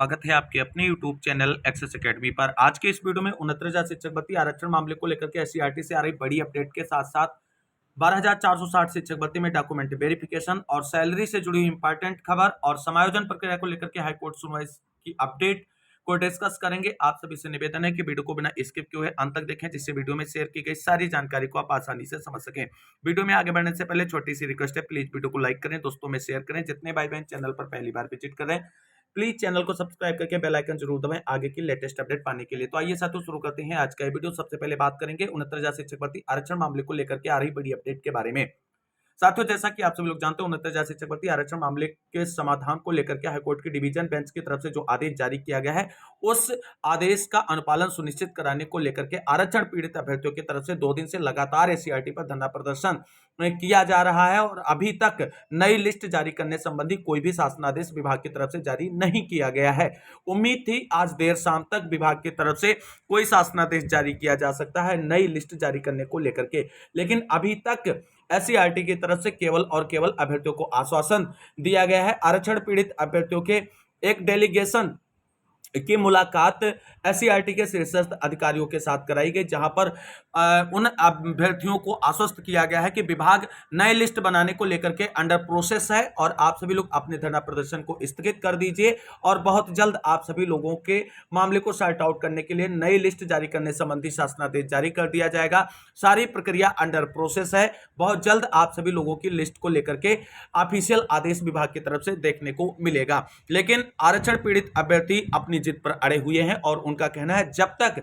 स्वागत है आपके अपने YouTube चैनल एक्सेस एकेडमी पर। आज के इस वीडियो में 69,000 शिक्षक भर्ती आरक्षण मामले को लेकर के एससीईआरटी से आ रही बड़ी अपडेट के साथ साथ 12,460 शिक्षक भर्ती में डॉक्यूमेंट वेरिफिकेशन और सैलरी से जुड़ी इंपॉर्टेंट खबर और समायोजन प्रक्रिया को लेकर के हाईकोर्ट सुनवाई की अपडेट को डिस्कस करेंगे। आप सभी से निवेदन है कि वीडियो को बिना स्किप किए हुए अंत तक देखें, जिससे वीडियो में शेयर की गई सारी जानकारी को आप आसानी से समझ सकें। वीडियो में आगे बढ़ने से पहले छोटी सी रिक्वेस्ट है, प्लीज वीडियो को लाइक करें, दोस्तों में शेयर करें। जितने भाई बहन चैनल पर पहली बार विजिट कर रहे हैं प्लीज चैनल को सब्सक्राइब करके बेल आइकन जरूर दबाएं आगे की लेटेस्ट अपडेट पाने के लिए। तो आइए साथियों शुरू करते हैं आज का ये वीडियो। सबसे पहले बात करेंगे 69,000 शिक्षक भर्ती आरक्षण मामले को लेकर के आ रही बड़ी अपडेट के बारे में। साथियों, जैसा कि आप सभी लोग जानते हैं 69,000 शिक्षक भर्ती आरक्षण मामले के समाधान को लेकर के हाईकोर्ट की डिवीजन बेंच की तरफ से जो आदेश जारी किया गया है, उस आदेश का अनुपालन सुनिश्चित कराने को लेकर के आरक्षण पीड़ित अभ्यर्थियों की तरफ से 2 दिन से लगातार एससीईआरटी पर धरना प्रदर्शन किया जा रहा है और अभी तक नई लिस्ट जारी करने संबंधी कोई भी शासनादेश विभाग की तरफ से जारी नहीं किया गया है। उम्मीद थी आज देर शाम तक विभाग की तरफ से कोई शासनादेश जारी किया जा सकता है नई लिस्ट जारी करने को लेकर के, लेकिन अभी तक एससीईआरटी की तरफ से केवल और केवल अभ्यर्थियों को आश्वासन दिया गया है। आरक्षण पीड़ित अभ्यर्थियों के एक डेलीगेशन की मुलाकात एससीईआरटी के शीर्षस्थ अधिकारियों के साथ कराई गई, जहां पर उन अभ्यर्थियों को आश्वस्त किया गया है कि विभाग नई लिस्ट बनाने को लेकर के अंडर प्रोसेस है और आप सभी लोग अपने धरना प्रदर्शन को स्थगित कर दीजिए और बहुत जल्द आप सभी लोगों के मामले को सॉर्ट आउट करने के लिए नई लिस्ट जारी करने संबंधी शासनादेश जारी कर दिया जाएगा। सारी प्रक्रिया अंडर प्रोसेस है, बहुत जल्द आप सभी लोगों की लिस्ट को लेकर के ऑफिशियल आदेश विभाग की तरफ से देखने को मिलेगा। लेकिन आरक्षण पीड़ित अभ्यर्थी अपनी जिद पर अड़े हुए हैं और उनका कहना है जब तक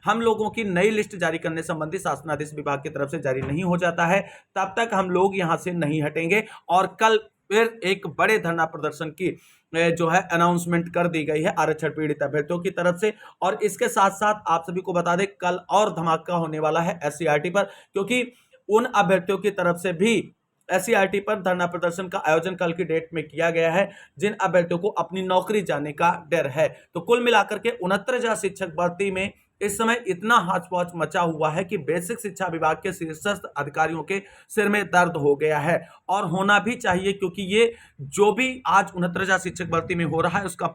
हम लोगों की नई लिस्ट जारी करने संबंधी शासनादेश विभाग की तरफ से जारी नहीं हो जाता है तब तक हम लोग यहां से नहीं हटेंगे और कल फिर एक बड़े धरना प्रदर्शन की जो है अनाउंसमेंट कर दी गई है आरक्षण पीड़ित अभ्यर्थियों की तरफ से। और इसके साथ साथ आप सभी को बता दें कल और धमाका होने वाला है एससीईआरटी पर, क्योंकि उन अभ्यर्थियों की तरफ से भी एससीईआरटी पर धरना प्रदर्शन का आयोजन कल की डेट में किया गया है जिन अभ्यर्थियों को अपनी नौकरी जाने का डर है। तो कुल मिलाकर के 69,000 शिक्षक भर्ती में इस समय इतना हाच-पाच मचा हुआ है कि बेसिक शिक्षा विभाग के शीर्षस्थ अधिकारियों के सिर में दर्द हो गया है और होना भी चाहिए, क्योंकि ये जो भी आज 69,000 शिक्षक भर्ती में हो रहा है उसका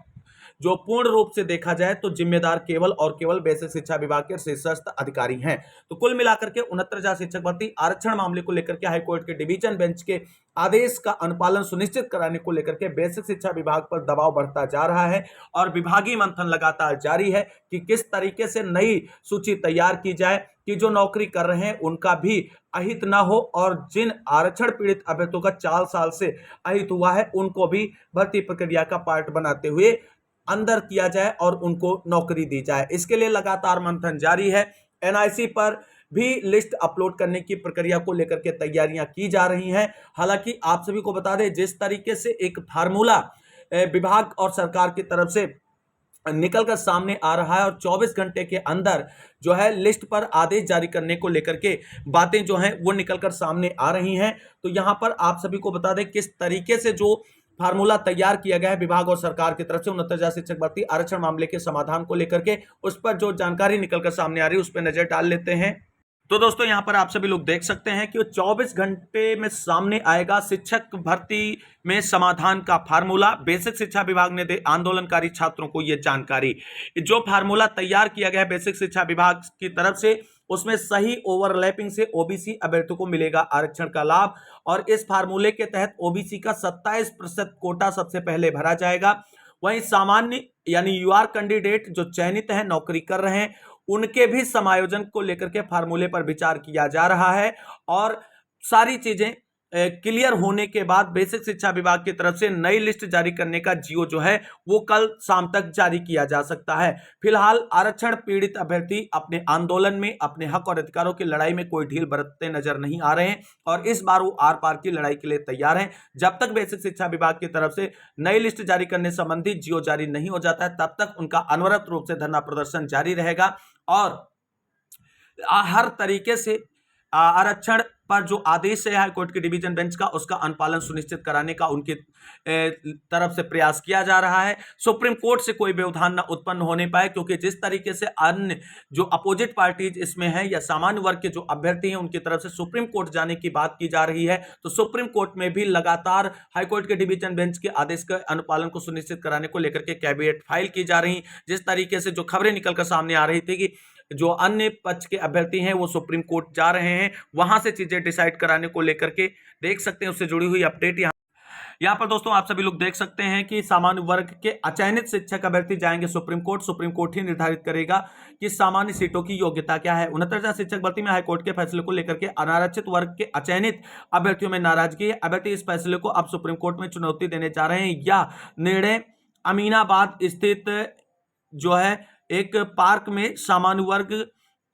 जो पूर्ण रूप से देखा जाए तो जिम्मेदार केवल और केवल बेसिक शिक्षा विभाग के शीर्षस्थ अधिकारी हैं। तो कुल मिलाकर के 69,000 शिक्षक भर्ती आरक्षण मामले को लेकर के हाईकोर्ट के डिवीजन बेंच के आदेश का अनुपालन सुनिश्चित कराने को लेकर के बेसिक शिक्षा विभाग पर दबाव बढ़ता जा रहा है और विभागीय मंथन लगातार जारी है कि किस तरीके से नई सूची तैयार की जाए कि जो नौकरी कर रहे हैं उनका भी अहित ना हो और जिन आरक्षण पीड़ित अभ्यर्थियों का 4 साल से अहित हुआ है उनको भी भर्ती प्रक्रिया का पार्ट बनाते हुए अंदर किया जाए और उनको नौकरी दी जाए। इसके लिए लगातार मंथन जारी है। एनआईसी पर भी लिस्ट अपलोड करने की प्रक्रिया को लेकर के तैयारियां की जा रही हैं। हालांकि आप सभी को बता दें जिस तरीके से एक फार्मूला विभाग और सरकार की तरफ से निकलकर सामने आ रहा है और 24 घंटे के अंदर जो है लिस्ट पर आदेश जारी करने को लेकर के बातें जो हैं वो निकलकर सामने आ रही हैं। तो यहां पर आप सभी को बता दें किस तरीके से जो फार्मूला तैयार किया गया है विभाग और सरकार की तरफ से 69,000 शिक्षक भर्ती आरक्षण मामले के समाधान को लेकर के, उस पर जो जानकारी निकलकर सामने आ रही है उस पर नजर डाल लेते हैं। तो दोस्तों यहां पर आप सभी लोग देख सकते हैं कि 24 घंटे में सामने आएगा शिक्षक भर्ती में समाधान का फार्मूला। बेसिक शिक्षा विभाग ने दे आंदोलनकारी छात्रों को यह जानकारी। जो फार्मूला तैयार किया गया है बेसिक शिक्षा विभाग की तरफ से उसमें सही ओवरलैपिंग से ओबीसी अभ्यर्थियों को मिलेगा आरक्षण का लाभ और इस फार्मूले के तहत ओबीसी का 27% कोटा सबसे पहले भरा जाएगा। वहीं सामान्य यानी यूआर कैंडिडेट जो चयनित हैं नौकरी कर रहे हैं उनके भी समायोजन को लेकर के फार्मूले पर विचार किया जा रहा है और सारी चीजें क्लियर होने के बाद बेसिक शिक्षा विभाग की तरफ से नई लिस्ट जारी करने का जीओ जो है वो कल शाम तक जारी किया जा सकता है। फिलहाल आरक्षण पीड़ित अभ्यर्थी अपने आंदोलन में अपने हक और अधिकारों की लड़ाई में कोई ढील बरतते नजर नहीं आ रहे हैं और इस बार वो आर पार की लड़ाई के लिए तैयार हैं। जब तक बेसिक शिक्षा विभाग की तरफ से नई लिस्ट जारी करने संबंधी जीओ जारी नहीं हो जाता है तब तक उनका अनवरत रूप से धरना प्रदर्शन जारी रहेगा और हर तरीके से आरक्षण पर जो आदेश है हाईकोर्ट के डिवीजन बेंच का, उसका अनुपालन सुनिश्चित कराने का उनकी तरफ से प्रयास किया जा रहा है। सुप्रीम कोर्ट से कोई व्यवधान न उत्पन्न होने पाए, क्योंकि जिस तरीके से अन्य जो अपोजिट पार्टीज इसमें है या सामान्य वर्ग के जो अभ्यर्थी हैं उनकी तरफ से सुप्रीम कोर्ट जाने की बात की जा रही है, तो सुप्रीम कोर्ट में भी लगातार हाईकोर्ट के डिवीजन बेंच के आदेश के अनुपालन को सुनिश्चित कराने को लेकर के कैविएट फाइल की जा रही। जिस तरीके से जो खबरें निकलकर सामने आ रही थी कि जो अन्य पक्ष के अभ्यर्थी हैं वो सुप्रीम कोर्ट जा रहे हैं, वहां से चीजें डिसाइड कराने को लेकर के देख सकते हैं, उससे जुड़ी हुई अपडेट यहाँ पर दोस्तों आप सभी लोग देख सकते हैं कि सामान्य वर्ग के अचयनित शिक्षक अभ्यर्थी जाएंगे सुप्रीम कोर्ट। सुप्रीम कोर्ट ही निर्धारित करेगा कि सामान्य सीटों की योग्यता क्या है। 69 शिक्षक भर्ती में हाईकोर्ट के फैसले को लेकर के अनारक्षित वर्ग के अचयनित अभ्यर्थियों में नाराजगी है। अभ्यर्थी इस फैसले को अब सुप्रीम कोर्ट में चुनौती देने जा रहे हैं। यह निर्णय अमीनाबाद स्थित जो है एक पार्क में सामान्य वर्ग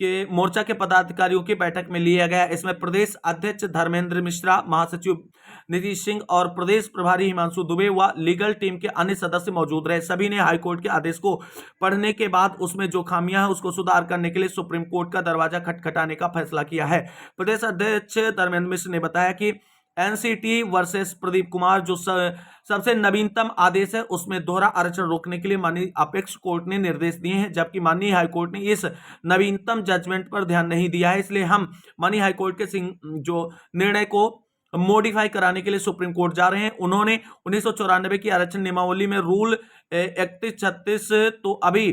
के मोर्चा के पदाधिकारियों की बैठक में लिया गया। इसमें प्रदेश अध्यक्ष धर्मेंद्र मिश्रा, महासचिव नीतीश सिंह और प्रदेश प्रभारी हिमांशु दुबे व लीगल टीम के अन्य सदस्य मौजूद रहे। सभी ने हाईकोर्ट के आदेश को पढ़ने के बाद उसमें जो खामियां हैं उसको सुधार करने के लिए सुप्रीम कोर्ट का दरवाजा खटखटाने का फैसला किया है। प्रदेश अध्यक्ष धर्मेंद्र मिश्र ने बताया कि एनसीटी वर्सेस प्रदीप कुमार जो सबसे नवीनतम आदेश है उसमें दोहरा आरक्षण रोकने के लिए माननीय अपेक्ष कोर्ट ने निर्देश दिए हैं, जबकि माननीय हाईकोर्ट ने इस नवीनतम जजमेंट पर ध्यान नहीं दिया है। इसलिए हम माननीय हाईकोर्ट के जो निर्णय को मॉडिफाई कराने के लिए सुप्रीम कोर्ट जा रहे हैं। उन्होंने 1994 की आरक्षण नियमावली में रूल 3136 तो अभी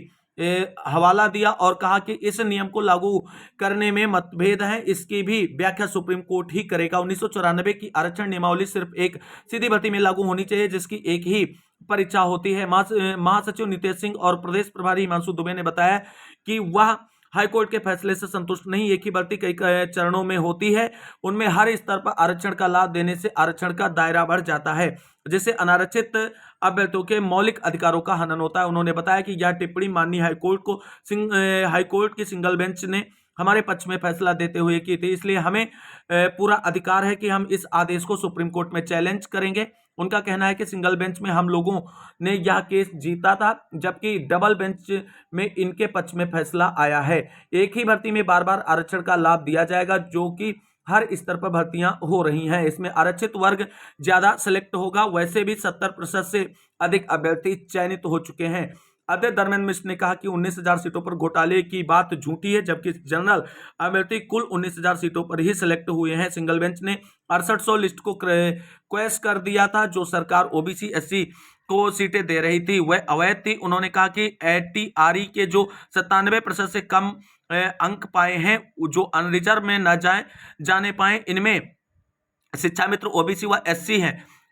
हवाला दिया और कहा कि इस नियम को लागू करने में मतभेद है, इसकी भी व्याख्या सुप्रीम कोर्ट ही करेगा। 1994 की आरक्षण नियमावली सिर्फ एक सीधी भर्ती में लागू होनी चाहिए जिसकी एक ही परीक्षा होती है। महासचिव नीतीश सिंह और प्रदेश प्रभारी हिमांशु दुबे ने बताया कि वह हाईकोर्ट के फैसले से संतुष्ट नहीं। एक ही भर्ती कई चरणों में होती है, उनमें हर स्तर पर आरक्षण का लाभ देने से आरक्षण का दायरा बढ़ जाता है, जिससे अनारक्षित अभ्यर्थियों के मौलिक अधिकारों का हनन होता है। उन्होंने बताया कि यह टिप्पणी माननीय हाईकोर्ट की सिंगल बेंच ने हमारे पक्ष में फैसला देते हुए की थी, इसलिए हमें पूरा अधिकार है कि हम इस आदेश को सुप्रीम कोर्ट में चैलेंज करेंगे। उनका कहना है कि सिंगल बेंच में हम लोगों ने यह केस जीता था, जबकि डबल बेंच में इनके पक्ष में फैसला आया है। एक ही भर्ती में बार बार आरक्षण का लाभ दिया जाएगा, जो कि हर स्तर पर भर्तियां हो रही हैं। इसमें आरक्षित वर्ग ज्यादा सिलेक्ट होगा। वैसे भी 70% से अधिक अभ्यर्थी चयनित हो चुके हैं। अध्यक्ष धर्मेंद्र मिश्र ने कहा कि 19,000 सीटों पर घोटाले की बात झूठी है, जबकि जनरल अभ्यर्थी कुल 19,000 सीटों पर ही सिलेक्ट हुए हैं। सिंगल बेंच ने 6800 लिस्ट को क्वेश कर दिया था। जो सरकार ओबीसी एससी को सीटें दे रही थी वह अवैध थी। उन्होंने कहा कि एटीआरई के जो 97% से कम अंक पाए हैं, जो अनरिजर्व में न जाने पाए, इनमें शिक्षा मित्र ओबीसी व एससी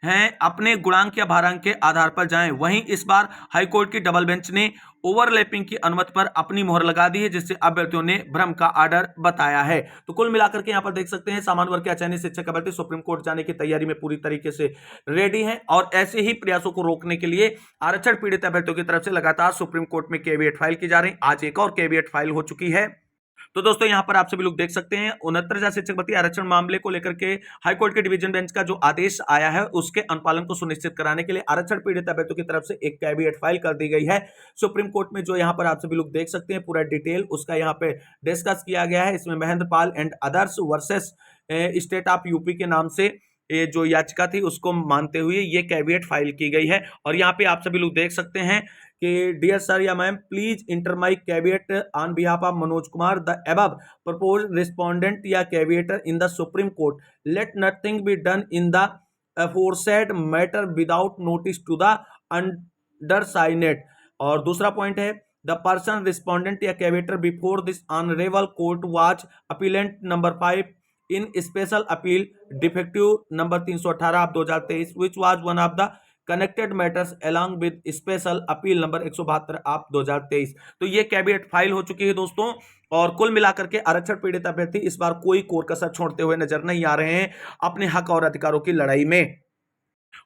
हैं अपने गुणांक या भारांक के आधार पर जाएं। वहीं इस बार हाईकोर्ट की डबल बेंच ने ओवरलैपिंग की अनुमति पर अपनी मोहर लगा दी है, जिससे अभ्यर्थियों ने भ्रम का आर्डर बताया है। तो कुल मिलाकर के यहाँ पर देख सकते हैं सामान्य वर्ग के अचयनित शिक्षक अभ्यर्थी सुप्रीम कोर्ट जाने की तैयारी में पूरी तरीके से रेडी हैं और ऐसे ही प्रयासों को रोकने के लिए आरक्षण पीड़ित अभ्यर्थियों की तरफ से लगातार सुप्रीम कोर्ट में कैविएट फाइल की जा रही। आज एक और कैविएट फाइल हो चुकी है। तो दोस्तों यहाँ पर आप सभी लोग देख सकते हैं 69,000 शिक्षक भर्ती आरक्षण मामले को लेकर के हाईकोर्ट के डिवीजन बेंच का जो आदेश आया है उसके अनुपालन को सुनिश्चित कराने के लिए आरक्षण पीड़ित अभ्यर्थियों की तरफ से एक कैविएट फाइल कर दी गई है सुप्रीम कोर्ट में। जो यहाँ पर आप सभी लोग देख सकते हैं पूरा डिटेल उसका यहाँ पे डिस्कस किया गया है। इसमें Mahendra Pal and others versus state of UP के नाम से ये जो याचिका थी उसको मानते हुए ये कैविएट फाइल की गई है। और यहाँ पे आप सभी लोग देख सकते हैं कि डियर सर या ma'am, please enter my caveat on behalf of Manoj Kumar the above propose respondent या caveator in the Supreme Court, let nothing be done in the aforesaid matter without notice to the undersigned. और दूसरा point है the person respondent या caveator before this honourable court was appellant number 5 in special appeal defective number 318 of 2023 which was one of the connected matters along with special appeal number 172 of 2023। तो ये caveat file हो चुकी है दोस्तों। और कुल मिलाकर के आरक्षण पीड़ित अभ्यर्थी इस बार कोई कोर कसर छोड़ते हुए नजर नहीं आ रहे हैं अपने हक और अधिकारों की लड़ाई में।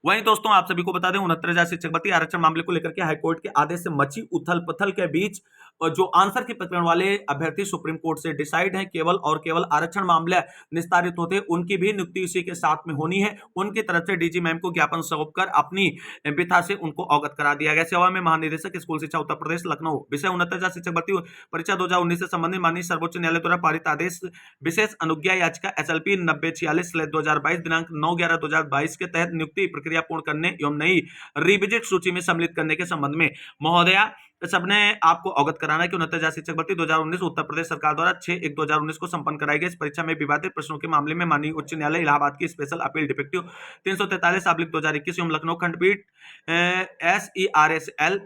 वहीं दोस्तों आप सभी को बता दें 69,000 शिक्षक भर्ती आरक्षण मामले को लेकर के हाईकोर्ट के आदेश से मची उथल पुथल के बीच जो आंसर की प्रकरण वाले अभ्यर्थी सुप्रीम कोर्ट से डिसाइड है, केवल और केवल आरक्षण मामले निस्तारित होते उनकी भी नियुक्ति इसी के साथ में होनी है। उनकी तरफ से डीजी मैम को ज्ञापन सौंप कर अपनी व्यथा से उनको अवगत करा दिया गया। सेवा में महानिदेशक स्कूल शिक्षा उत्तर प्रदेश लखनऊ विषय 69,000 शिक्षक भर्ती परीक्षा 2019 से संबंधित माननीय सर्वोच्च न्यायालय द्वारा पारित आदेश विशेष अनुज्ञा याचिका SLP 9046/2022 दिनांक 9/11/2022 के तहत नियुक्ति प्रक्रिया पूर्ण करने एवं नई रिविजिट सूची में सम्मिलित करने के संबंध में महोदया सबने आपको अवगत कराना है कि 69,000 शिक्षक भर्ती 2019 उत्तर प्रदेश सरकार द्वारा 6/1/2019 को संपन्न कराई गई इस परीक्षा में विवादित प्रश्नों के मामले में माननीय उच्च न्यायालय इलाहाबाद की स्पेशल अपील डिफेक्टिव 343/2021 एवं लखनऊ खंडपीठ SERSL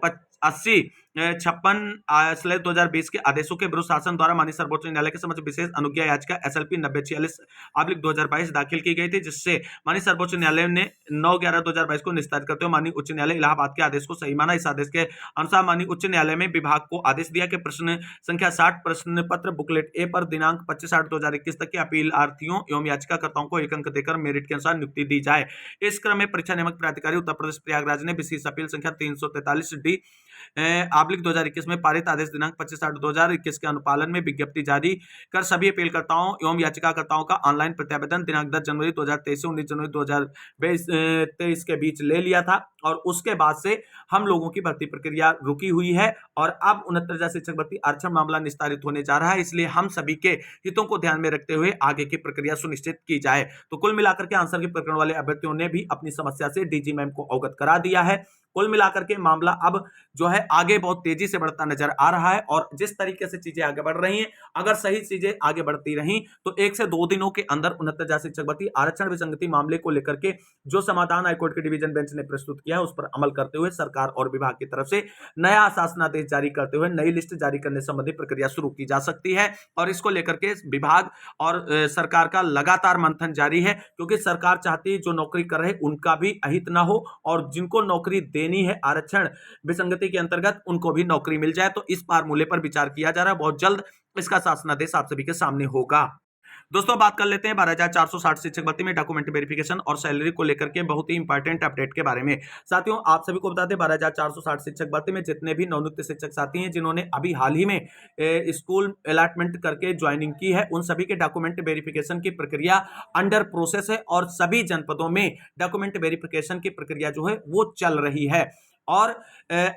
8056/2020 के आदेशों के विरुद्ध शासन द्वारा माननीय सर्वोच्च न्यायालय के समक्ष विशेष अनुज्ञा याचिका SLP 9046/2022 दाखिल की गई थी, जिससे माननीय सर्वोच्च न्यायालय ने 9/11/2022 को निस्तारित करते हुए माननीय उच्च न्यायालय इलाहाबाद के आदेश को सही माना। इस आदेश के अनुसार माननीय उच्च न्यायालय में विभाग को आदेश दिया कि प्रश्न संख्या 60 प्रश्न पत्र बुकलेट ए पर दिनांक 25/8/2021 तक के अपीलार्थियों एवं याचिकाकर्ताओं को एक अंक देकर मेरिट के अनुसार नियुक्ति दी जाए। इस क्रम में परीक्षा नियामक प्राधिकारी उत्तर प्रदेश प्रयागराज ने विशेष अपील संख्या 343D आब्लिक 2021 में पारित आदेश दिनांक 25/8/2021 के अनुपालन में विज्ञप्ति जारी कर सभी अपीलकर्ताओं एवं याचिकाकर्ताओं का ऑनलाइन प्रत्यावेदन दिनांक 10 जनवरी 2023 से 19 जनवरी 2023 के बीच ले लिया था और उसके बाद से हम लोगों की भर्ती प्रक्रिया रुकी हुई है और अब 69,000 शिक्षक भर्ती आरक्षण मामला निस्तारित होने जा रहा है। इसलिए हम सभी के हितों को ध्यान में रखते हुए आगे की प्रक्रिया सुनिश्चित की जाए। तो कुल मिलाकर के आंसर की प्रकरण वाले अभ्यर्थियों ने भी अपनी समस्या से डीजी मैम को अवगत करा दिया है। कुल मिलाकर के मामला अब जो है आगे बहुत तेजी से बढ़ता नजर आ रहा है और जिस तरीके से चीजें आगे बढ़ रही हैं, अगर सही चीजें आगे बढ़ती रहीं तो 1 से 2 दिनों के अंदर 69,000 शिक्षक भर्ती आरक्षण विसंगति मामले को लेकर के जो समाधान हाईकोर्ट के डिवीजन बेंच ने प्रस्तुत किया है उस पर अमल करते हुए सरकार और विभाग की तरफ से नया शासनादेश जारी करते हुए नई लिस्ट जारी करने संबंधी प्रक्रिया शुरू की जा सकती है। और इसको लेकर के विभाग और सरकार का लगातार मंथन जारी है, क्योंकि सरकार चाहती है जो नौकरी कर रहे उनका भी अहित ना हो और जिनको नौकरी देनी है आरक्षण विसंगति के अंतर्गत उनको भी नौकरी मिल जाए। तो इस फार्मूले पर विचार किया जा रहा है, बहुत जल्द इसका शासनादेश आप सभी के सामने होगा। दोस्तों बात कर लेते हैं 12,460 शिक्षक भर्ती में डॉक्यूमेंट वेरिफिकेशन और सैलरी को लेकर के बहुत ही इंपॉर्टेंट अपडेट के बारे में। साथियों आप सभी को बता दें 12,460 शिक्षक भर्ती में जितने भी नवनियुक्त शिक्षक साथी हैं जिन्होंने अभी हाल ही में स्कूल अलॉटमेंट करके ज्वाइनिंग की है, उन सभी के डॉक्यूमेंट वेरिफिकेशन की प्रक्रिया अंडर प्रोसेस है और सभी जनपदों में डॉक्यूमेंट वेरिफिकेशन की प्रक्रिया जो है वो चल रही है। और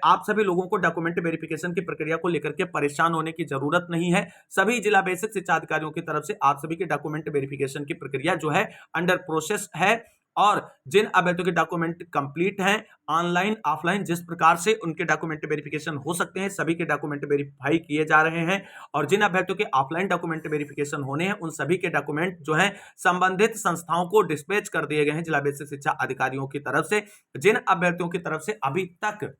आप सभी लोगों को डॉक्यूमेंट वेरिफिकेशन की प्रक्रिया को लेकर के परेशान होने की जरूरत नहीं है। सभी जिला बेसिक शिक्षा अधिकारियों की तरफ से आप सभी के डॉक्यूमेंट वेरिफिकेशन की प्रक्रिया जो है अंडर प्रोसेस है और जिन अभ्यर्थियों के डॉक्यूमेंट कंप्लीट हैं ऑनलाइन ऑफलाइन जिस प्रकार से उनके डॉक्यूमेंट वेरिफिकेशन हो सकते हैं सभी के डॉक्यूमेंट वेरीफाई किए जा रहे हैं और जिन अभ्यर्थियों के ऑफलाइन डॉक्यूमेंट वेरिफिकेशन होने हैं उन सभी के डॉक्यूमेंट जो है संबंधित संस्थाओं को डिस्पैच कर दिए गए हैं जिला बेसिक शिक्षा अधिकारियों की तरफ से। जिन अभ्यर्थियों की तरफ से अभी तक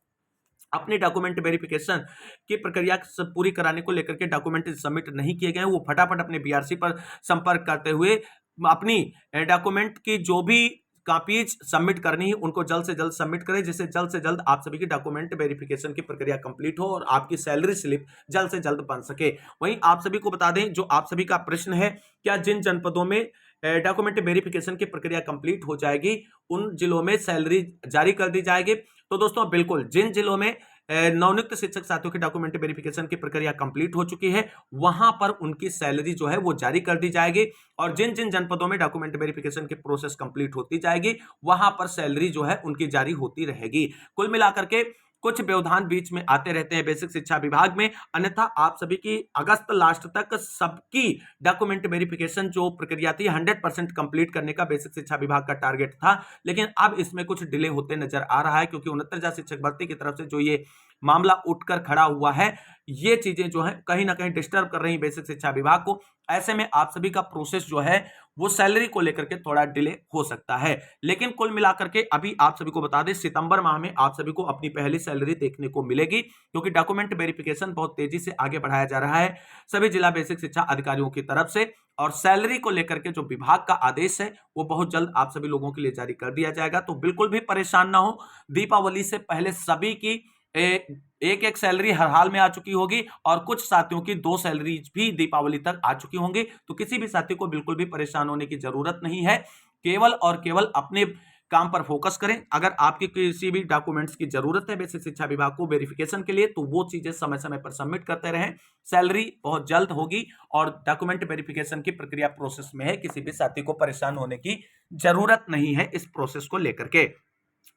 अपने डॉक्यूमेंट वेरिफिकेशन की प्रक्रिया पूरी कराने को लेकर के डॉक्यूमेंट सबमिट नहीं किए गए वो फटाफट अपने बीआरसी पर संपर्क करते हुए अपनी डॉक्यूमेंट की जो भी कॉपीज सबमिट करनी है उनको जल्द से जल्द सबमिट करें, जिससे जल्द से जल्द आप सभी की डॉक्यूमेंट वेरिफिकेशन की प्रक्रिया कंप्लीट हो और आपकी सैलरी स्लिप जल्द से जल्द बन सके। वहीं आप सभी को बता दें जो आप सभी का प्रश्न है क्या जिन जनपदों में डॉक्यूमेंट वेरिफिकेशन की प्रक्रिया कंप्लीट हो जाएगी उन जिलों में सैलरी जारी कर दी जाएगी। तो दोस्तों बिल्कुल जिन जिलों में नवनियुक्त शिक्षक साथियों की डॉक्यूमेंट वेरिफिकेशन की प्रक्रिया कंप्लीट हो चुकी है वहां पर उनकी सैलरी जो है वो जारी कर दी जाएगी और जिन जिन जनपदों में डॉक्यूमेंट वेरिफिकेशन की प्रोसेस कंप्लीट होती जाएगी वहां पर सैलरी जो है उनकी जारी होती रहेगी। कुल मिलाकर के कुछ व्यवधान बीच में आते रहते हैं बेसिक शिक्षा विभाग में, अन्यथा आप सभी की अगस्त लास्ट तक सबकी डॉक्यूमेंट वेरिफिकेशन जो प्रक्रिया थी 100% कंप्लीट करने का बेसिक शिक्षा विभाग का टारगेट था, लेकिन अब इसमें कुछ डिले होते नजर आ रहा है क्योंकि 69,000 शिक्षक भर्ती की तरफ से जो ये मामला उठकर खड़ा हुआ है ये चीजें जो है कहीं ना कहीं डिस्टर्ब कर रही बेसिक शिक्षा विभाग को। ऐसे में आप सभी का प्रोसेस जो है वो सैलरी को लेकर के थोड़ा डिले हो सकता है, लेकिन कुल मिलाकर के अभी आप सभी को बता दें सितंबर माह में आप सभी को अपनी पहली सैलरी देखने को मिलेगी क्योंकि डॉक्यूमेंट वेरिफिकेशन बहुत तेजी से आगे बढ़ाया जा रहा है सभी जिला बेसिक शिक्षा अधिकारियों की तरफ से और सैलरी को लेकर के जो विभाग का आदेश है वो बहुत जल्द आप सभी लोगों के लिए जारी कर दिया जाएगा। तो बिल्कुल भी परेशान ना हो, दीपावली से पहले सभी की एक एक सैलरी हर हाल में आ चुकी होगी और कुछ साथियों की 2 सैलरीज भी दीपावली तक आ चुकी होंगी। तो किसी भी साथी को बिल्कुल भी परेशान होने की जरूरत नहीं है, केवल और केवल अपने काम पर फोकस करें। अगर आपकी किसी भी डॉक्यूमेंट्स की जरूरत है बेसिक शिक्षा विभाग को वेरिफिकेशन के लिए, तो वो चीजें समय समय पर सबमिट करते रहें। सैलरी बहुत जल्द होगी और डॉक्यूमेंट वेरिफिकेशन की प्रक्रिया प्रोसेस में है, किसी भी साथी को परेशान होने की जरूरत नहीं है इस प्रोसेस को लेकर के।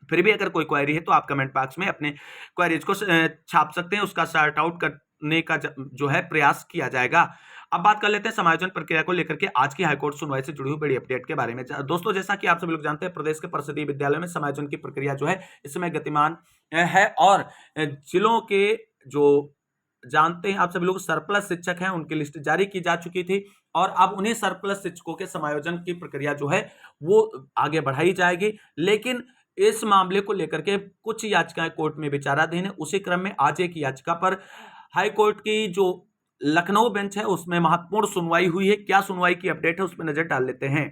फिर भी अगर कोई क्वेरी है तो आप कमेंट बॉक्स में अपने क्वेरीज को छाप सकते हैं, उसका सॉर्ट आउट करने का जो है प्रयास किया जाएगा। अब बात कर लेते हैं समायोजन प्रक्रिया को लेकर के आज की हाईकोर्ट सुनवाई से जुड़ी हुई बड़ी अपडेट के बारे में। दोस्तों, जैसा कि आप सभी लोग जानते हैं, प्रदेश के परिषदीय विद्यालयों में समायोजन की प्रक्रिया जो है इस समय गतिमान है और जिलों के जो जानते हैं आप सभी लोग सरप्लस शिक्षक हैं, उनकी लिस्ट जारी की जा चुकी थी और अब उन्हीं सरप्लस शिक्षकों के समायोजन की प्रक्रिया जो है वो आगे बढ़ाई जाएगी। लेकिन इस मामले को लेकर के कुछ याचिकाएं कोर्ट में विचाराधीन है। उसी क्रम में आज एक याचिका पर हाई कोर्ट की जो लखनऊ बेंच है उसमें महत्वपूर्ण सुनवाई हुई है। क्या सुनवाई की अपडेट है उस पर नजर डाल लेते हैं।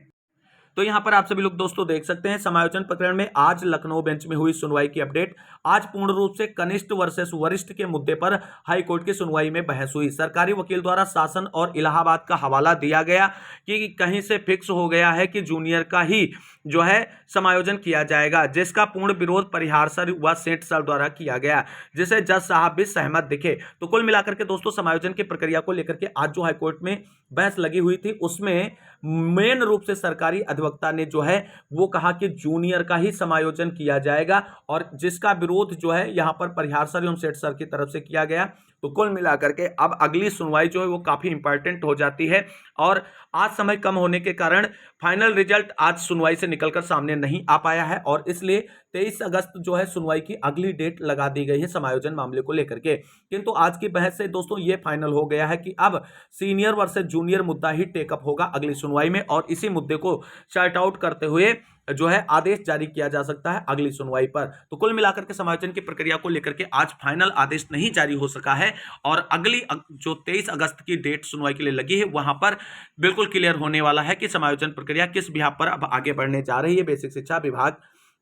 तो यहां पर आप सभी लोग दोस्तों देख सकते हैं समायोजन प्रकरण में आज लखनऊ बेंच में हुई सुनवाई की अपडेट। आज पूर्ण रूप से कनिष्ठ वर्सेस वरिष्ठ के मुद्दे पर हाई कोर्ट की सुनवाई में बहस हुई। सरकारी वकील द्वारा शासन और इलाहाबाद का हवाला दिया गया कि कहीं से फिक्स हो गया है कि जूनियर का ही जो है समायोजन किया जाएगा, जिसका पूर्ण विरोध परिहारसर व सेठ सर द्वारा किया गया, जिसे जज साहब भी सहमत दिखे। तो कुल मिलाकर के दोस्तों समायोजन की प्रक्रिया को लेकर के आज जो हाईकोर्ट में बहस लगी हुई थी उसमें मेन रूप से सरकारी अधिवक्ता ने जो है वो कहा कि जूनियर का ही समायोजन किया जाएगा और जिसका विरोध जो है यहां पर परिहार सर एवं सेठ सर की तरफ से किया गया। तो कुल मिलाकर के अब अगली सुनवाई जो है वो काफी इंपॉर्टेंट हो जाती है और आज समय कम होने के कारण फाइनल रिजल्ट आज सुनवाई से निकलकर सामने नहीं आ पाया है और इसलिए 23 अगस्त जो है सुनवाई की अगली डेट लगा दी गई है समायोजन मामले को लेकर के। किंतु आज की बहस से दोस्तों ये फाइनल हो गया है कि अब सीनियर वर्सेस जूनियर मुद्दा ही टेकअप होगा अगली सुनवाई में और इसी मुद्दे को शॉर्ट आउट करते हुए जो है आदेश जारी किया जा सकता है अगली सुनवाई पर। तो कुल मिलाकर के समायोजन की प्रक्रिया को लेकर के आज फाइनल आदेश नहीं जारी हो सका है और अगली जो 23 अगस्त की डेट सुनवाई के लिए लगी है वहां पर बिल्कुल क्लियर होने वाला है कि समायोजन प्रक्रिया किस बिहाफ पर अब आगे बढ़ने जा रही है बेसिक शिक्षा विभाग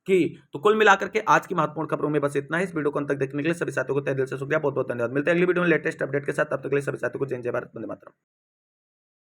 की। तो कुल मिलाकर के आज की महत्वपूर्ण खबरों में बस इतना ही। इस वीडियो को अंत तक देखने के लिए सभी साथियों को तहे दिल से शुक्रिया, बहुत बहुत धन्यवाद। मिलते हैं अगली वीडियो में लेटेस्ट अपडेट के साथ, तब तक के लिए सभी साथियों को जय जय भारत, वंदे मातरम।